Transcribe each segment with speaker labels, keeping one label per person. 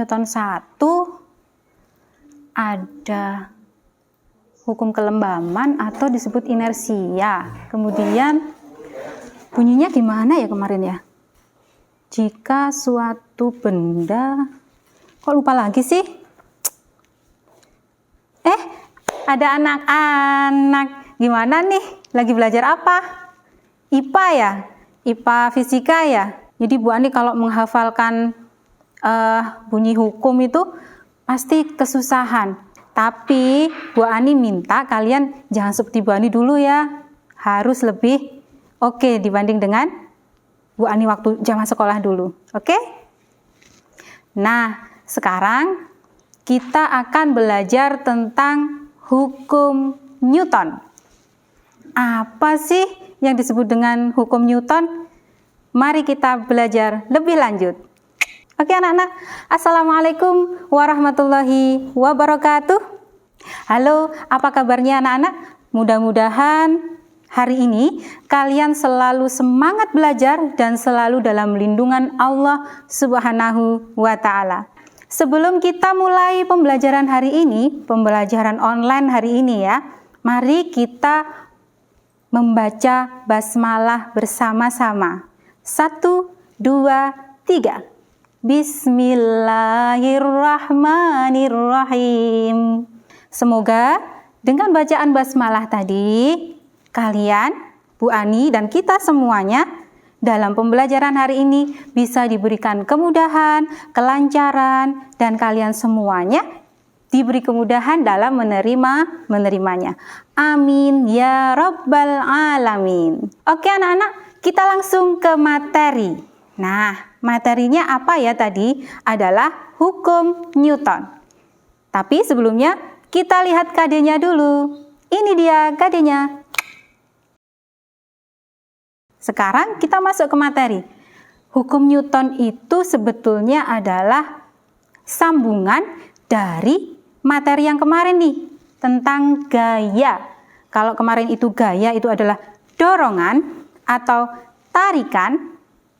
Speaker 1: Newton 1 ada hukum kelembaman atau disebut inersia. Kemudian bunyinya gimana ya kemarin ya? Jika suatu benda, kok lupa lagi sih? Ada anak-anak. Gimana nih? Lagi belajar apa? IPA ya? IPA fisika ya? Jadi Bu Ani kalau menghafalkan bunyi hukum itu pasti kesusahan. Tapi Bu Ani minta kalian jangan seperti Bu Ani dulu ya. Harus lebih oke dibanding dengan Bu Ani waktu zaman sekolah dulu. Oke? Nah, sekarang kita akan belajar tentang hukum Newton. Apa sih yang disebut dengan hukum Newton? Mari kita belajar lebih lanjut. Oke anak-anak, Assalamualaikum warahmatullahi wabarakatuh. Halo, apa kabarnya anak-anak? Mudah-mudahan hari ini kalian selalu semangat belajar dan selalu dalam lindungan Allah Subhanahu wa Ta'ala. Sebelum kita mulai pembelajaran hari ini, pembelajaran online hari ini ya, mari kita membaca basmalah bersama-sama. 1, 2, 3. Bismillahirrahmanirrahim. Semoga dengan bacaan basmalah tadi, kalian, Bu Ani dan kita semuanya dalam pembelajaran hari ini bisa diberikan kemudahan, kelancaran, dan kalian semuanya diberi kemudahan dalam menerimanya. Amin ya rabbal alamin. Oke anak-anak, kita langsung ke materi. Nah, materinya apa ya tadi? Adalah hukum Newton. Tapi sebelumnya kita lihat KD-nya dulu. Ini dia KD-nya. Sekarang kita masuk ke materi. Hukum Newton itu sebetulnya adalah sambungan dari materi yang kemarin nih, tentang gaya. Kalau kemarin itu gaya itu adalah dorongan atau tarikan.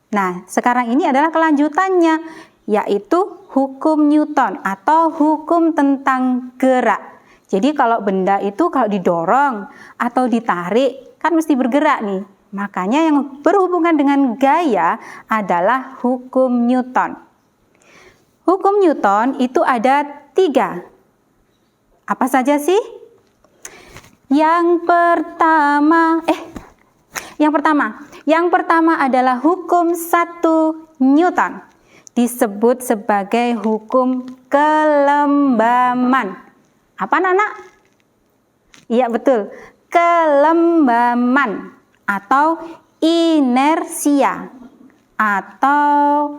Speaker 1: Nah, sekarang ini adalah kelanjutannya, yaitu hukum Newton atau hukum tentang gerak. Jadi kalau benda itu kalau didorong atau ditarik, kan mesti bergerak nih. Makanya yang berhubungan dengan gaya adalah hukum Newton. Hukum Newton itu ada 3. Apa saja sih? Yang pertama adalah hukum 1 Newton. Disebut sebagai hukum kelembaman. Apa anak-anak? Iya betul, kelembaman atau inersia, atau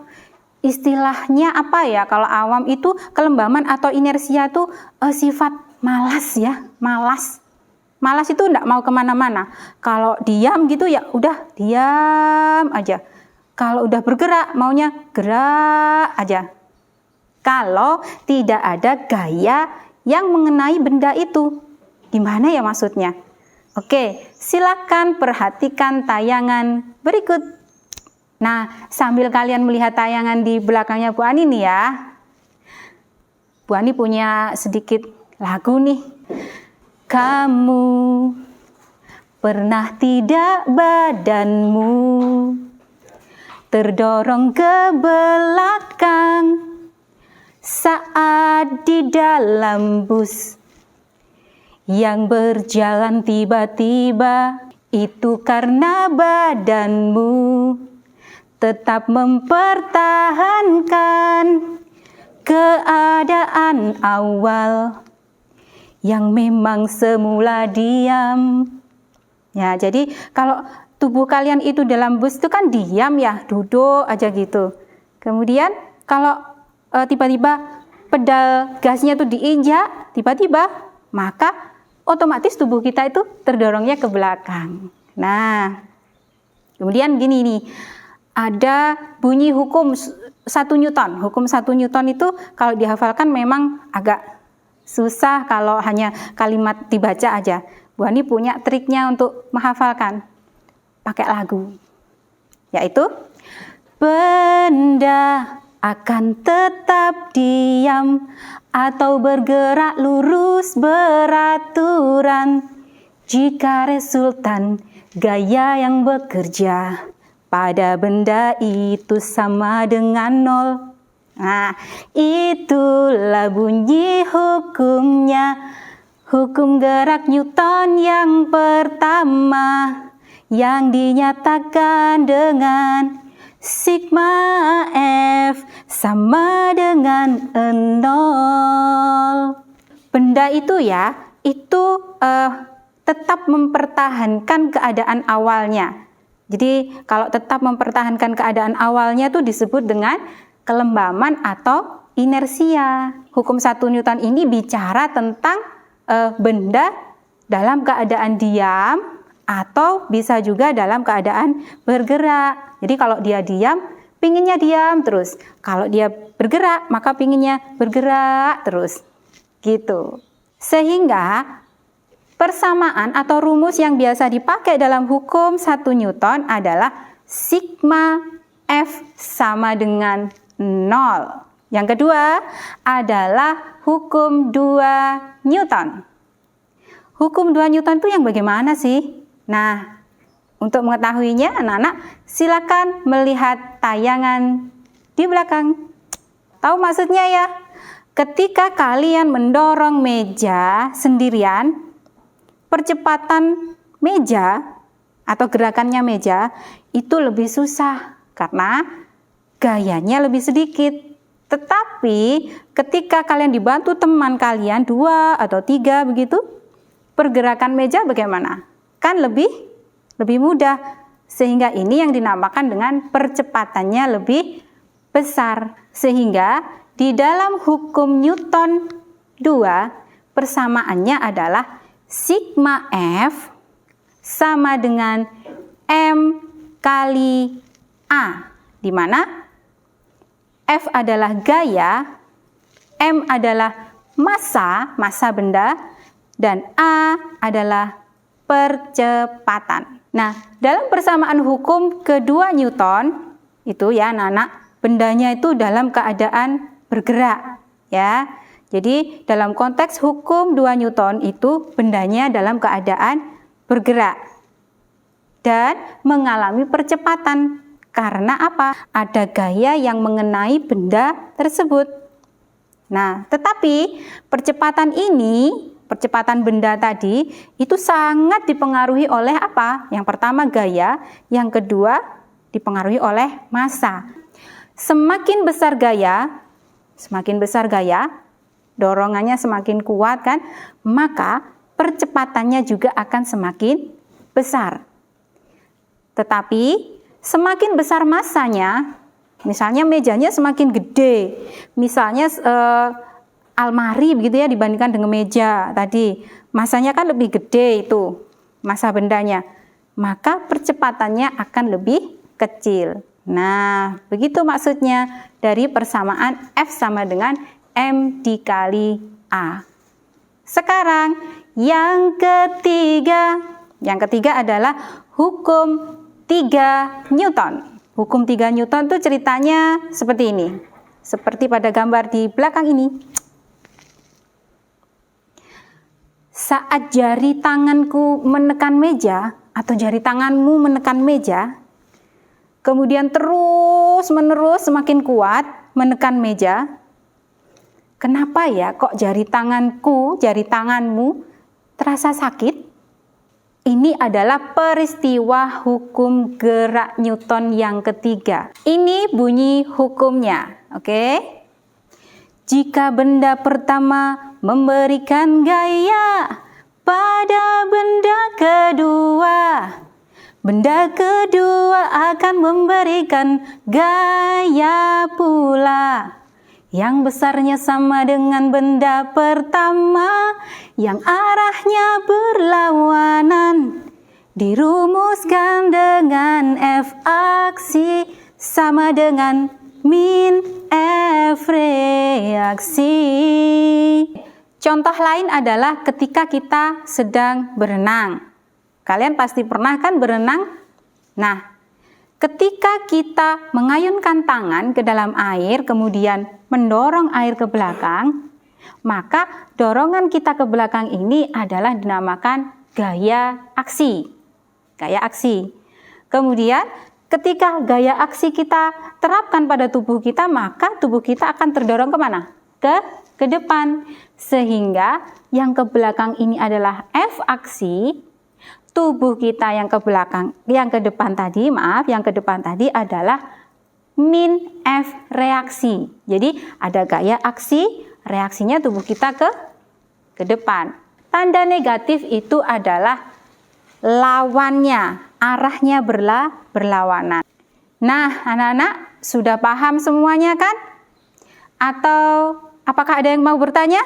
Speaker 1: istilahnya apa ya, kalau awam itu kelembaman atau inersia itu sifat malas ya, malas itu enggak mau kemana-mana. Kalau diam gitu ya udah diam aja, kalau udah bergerak maunya gerak aja, kalau tidak ada gaya yang mengenai benda itu. Gimana ya maksudnya? Oke, silakan perhatikan tayangan berikut. Nah, sambil kalian melihat tayangan di belakangnya Bu Ani nih ya. Bu Ani punya sedikit lagu nih. Kamu pernah tidak badanmu terdorong ke belakang saat di dalam bus yang berjalan tiba-tiba, itu karena badanmu tetap mempertahankan keadaan awal yang memang semula diam. Ya, jadi kalau tubuh kalian itu dalam bus itu kan diam ya, duduk aja gitu. Kemudian kalau tiba-tiba pedal gasnya itu diinjak, tiba-tiba, maka otomatis tubuh kita itu terdorongnya ke belakang. Nah, kemudian gini nih, ada bunyi hukum 1 Newton. Hukum 1 Newton itu kalau dihafalkan memang agak susah kalau hanya kalimat dibaca aja. Bu Ani punya triknya untuk menghafalkan. Pakai lagu. Yaitu, benda akan tetap diam atau bergerak lurus beraturan jika resultan gaya yang bekerja pada benda itu sama dengan nol. Nah, itulah bunyi hukumnya. Hukum gerak Newton yang pertama yang dinyatakan dengan sigma F sama dengan 0. Benda itu ya, itu tetap mempertahankan keadaan awalnya. Jadi kalau tetap mempertahankan keadaan awalnya itu disebut dengan kelembaman atau inersia. Hukum 1 Newton ini bicara tentang benda dalam keadaan diam atau bisa juga dalam keadaan bergerak. Jadi kalau dia diam, pinginnya diam terus. Kalau dia bergerak, maka pinginnya bergerak terus. Gitu. Sehingga persamaan atau rumus yang biasa dipakai dalam hukum 1 Newton adalah sigma F sama dengan 0. Yang kedua adalah hukum 2 Newton. Hukum 2 Newton itu yang bagaimana sih? Nah, untuk mengetahuinya anak-anak silakan melihat tayangan di belakang. Tahu maksudnya ya? Ketika kalian mendorong meja sendirian, percepatan meja atau gerakannya meja itu lebih susah karena gayanya lebih sedikit. Tetapi ketika kalian dibantu teman kalian 2 atau 3 begitu, pergerakan meja bagaimana? Kan lebih mudah. Sehingga ini yang dinamakan dengan percepatannya lebih besar. Sehingga di dalam hukum Newton 2 persamaannya adalah sigma F sama dengan M kali A, di mana F adalah gaya, M adalah massa benda, dan A adalah percepatan. Nah, dalam persamaan hukum kedua Newton, itu ya anak-anak, bendanya itu dalam keadaan bergerak, ya. Jadi, dalam konteks hukum 2 Newton itu bendanya dalam keadaan bergerak dan mengalami percepatan. Karena apa? Ada gaya yang mengenai benda tersebut. Nah, tetapi percepatan benda tadi itu sangat dipengaruhi oleh apa? Yang pertama gaya, yang kedua dipengaruhi oleh massa. Semakin besar gaya, dorongannya semakin kuat kan, maka percepatannya juga akan semakin besar. Tetapi semakin besar massanya, misalnya mejanya semakin gede, misalnya almari begitu ya dibandingkan dengan meja tadi, massanya kan lebih gede itu, massa bendanya, maka percepatannya akan lebih kecil. Nah, begitu maksudnya dari persamaan F sama dengan M dikali A. Sekarang yang ketiga adalah hukum 3 Newton. Hukum 3 Newton itu ceritanya seperti ini. Seperti pada gambar di belakang ini. Saat jari tanganku menekan meja atau jari tanganmu menekan meja, kemudian terus-menerus semakin kuat menekan meja, kenapa ya kok jari tanganmu terasa sakit? Ini adalah peristiwa hukum gerak Newton yang ketiga. Ini bunyi hukumnya, oke? Jika benda pertama memberikan gaya pada benda kedua akan memberikan gaya pula yang besarnya sama dengan benda pertama, yang arahnya berlawanan, dirumuskan dengan F aksi sama dengan min F reaksi. Contoh lain adalah ketika kita sedang berenang. Kalian pasti pernah kan berenang? Nah, ketika kita mengayunkan tangan ke dalam air, kemudian mendorong air ke belakang, maka dorongan kita ke belakang ini adalah dinamakan gaya aksi. Gaya aksi. Kemudian ketika gaya aksi kita terapkan pada tubuh kita, maka tubuh kita akan terdorong kemana? Ke depan. Sehingga yang ke belakang ini adalah F aksi, tubuh kita yang ke belakang, yang ke depan tadi, yang ke depan tadi adalah min F reaksi. Jadi ada gaya aksi, reaksinya tubuh kita ke depan. Tanda negatif itu adalah lawannya, arahnya berlawanan. Nah, anak-anak sudah paham semuanya kan? Atau apakah ada yang mau bertanya?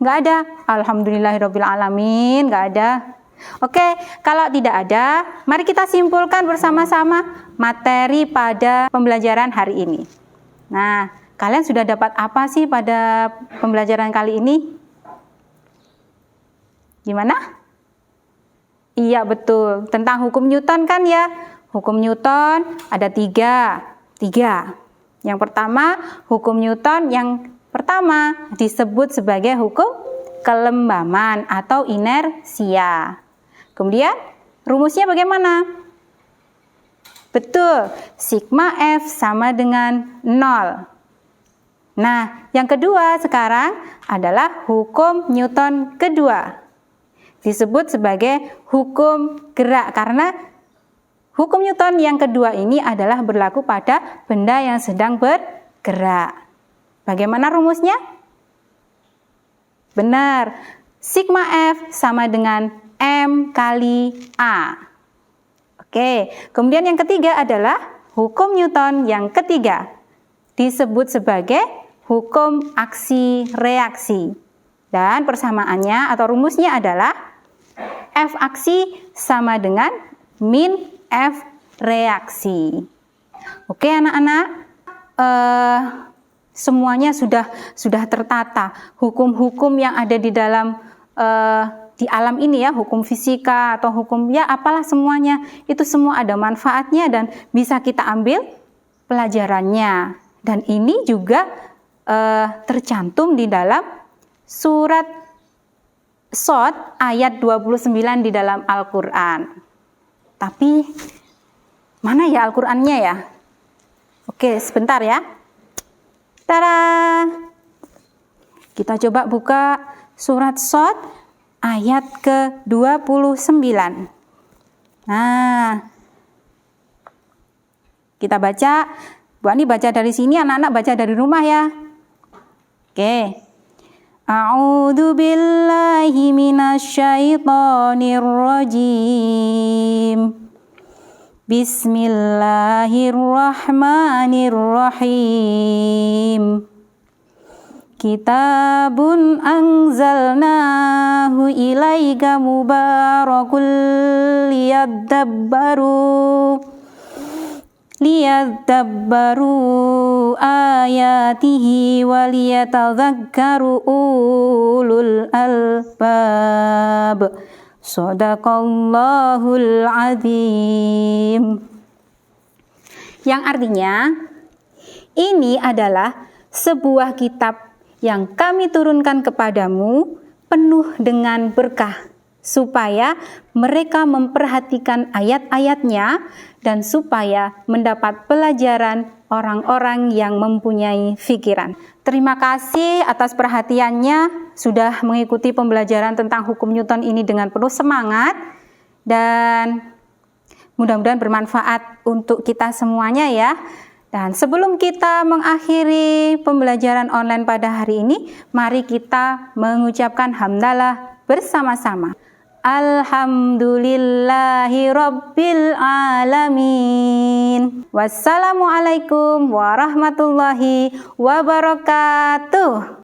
Speaker 1: Nggak ada? Alhamdulillahirrabbilalamin, nggak ada. Oke, kalau tidak ada, mari kita simpulkan bersama-sama materi pada pembelajaran hari ini. Nah, kalian sudah dapat apa sih pada pembelajaran kali ini? Gimana? Iya, betul. Tentang hukum Newton kan ya? Hukum Newton ada tiga. Yang pertama, hukum Newton yang pertama disebut sebagai hukum kelembaman atau inersia. Kemudian rumusnya bagaimana? Betul, sigma F sama dengan 0. Nah, yang kedua sekarang adalah hukum Newton kedua. Disebut sebagai hukum gerak karena hukum Newton yang kedua ini adalah berlaku pada benda yang sedang bergerak. Bagaimana rumusnya? Benar, sigma F sama dengan M kali A. Oke, kemudian yang ketiga adalah hukum Newton yang ketiga. Disebut sebagai hukum aksi reaksi. Dan persamaannya atau rumusnya adalah F aksi sama dengan min F reaksi. Oke anak-anak, semuanya sudah tertata. Hukum-hukum yang ada di dalam di alam ini ya, hukum fisika atau hukum ya apalah semuanya, itu semua ada manfaatnya dan bisa kita ambil pelajarannya. Dan ini juga tercantum di dalam surat Shad ayat 29 di dalam Al-Quran. Tapi mana ya Al-Qurannya ya? Oke, sebentar ya. Tada! Kita coba buka surat Shad ayat ke-29. Nah, kita baca. Bu Ani baca dari sini, anak-anak baca dari rumah ya. Oke. A'udzu billahi minasyaitonir rajim. Bismillahirrahmanirrahim. Kitabun anzalnahu ilaika mubarakul liyadabbaru ayatihi waliyatadzakkaru ulul albab. Shadaqallahul azim. Yang artinya, ini adalah sebuah kitab yang kami turunkan kepadamu penuh dengan berkah, supaya mereka memperhatikan ayat-ayatnya dan supaya mendapat pelajaran orang-orang yang mempunyai pikiran. Terima kasih atas perhatiannya, sudah mengikuti pembelajaran tentang hukum Newton ini dengan penuh semangat dan mudah-mudahan bermanfaat untuk kita semuanya ya. Dan sebelum kita mengakhiri pembelajaran online pada hari ini, mari kita mengucapkan hamdalah bersama-sama. Alhamdulillahi Rabbil Alamin. Wassalamualaikum warahmatullahi wabarakatuh.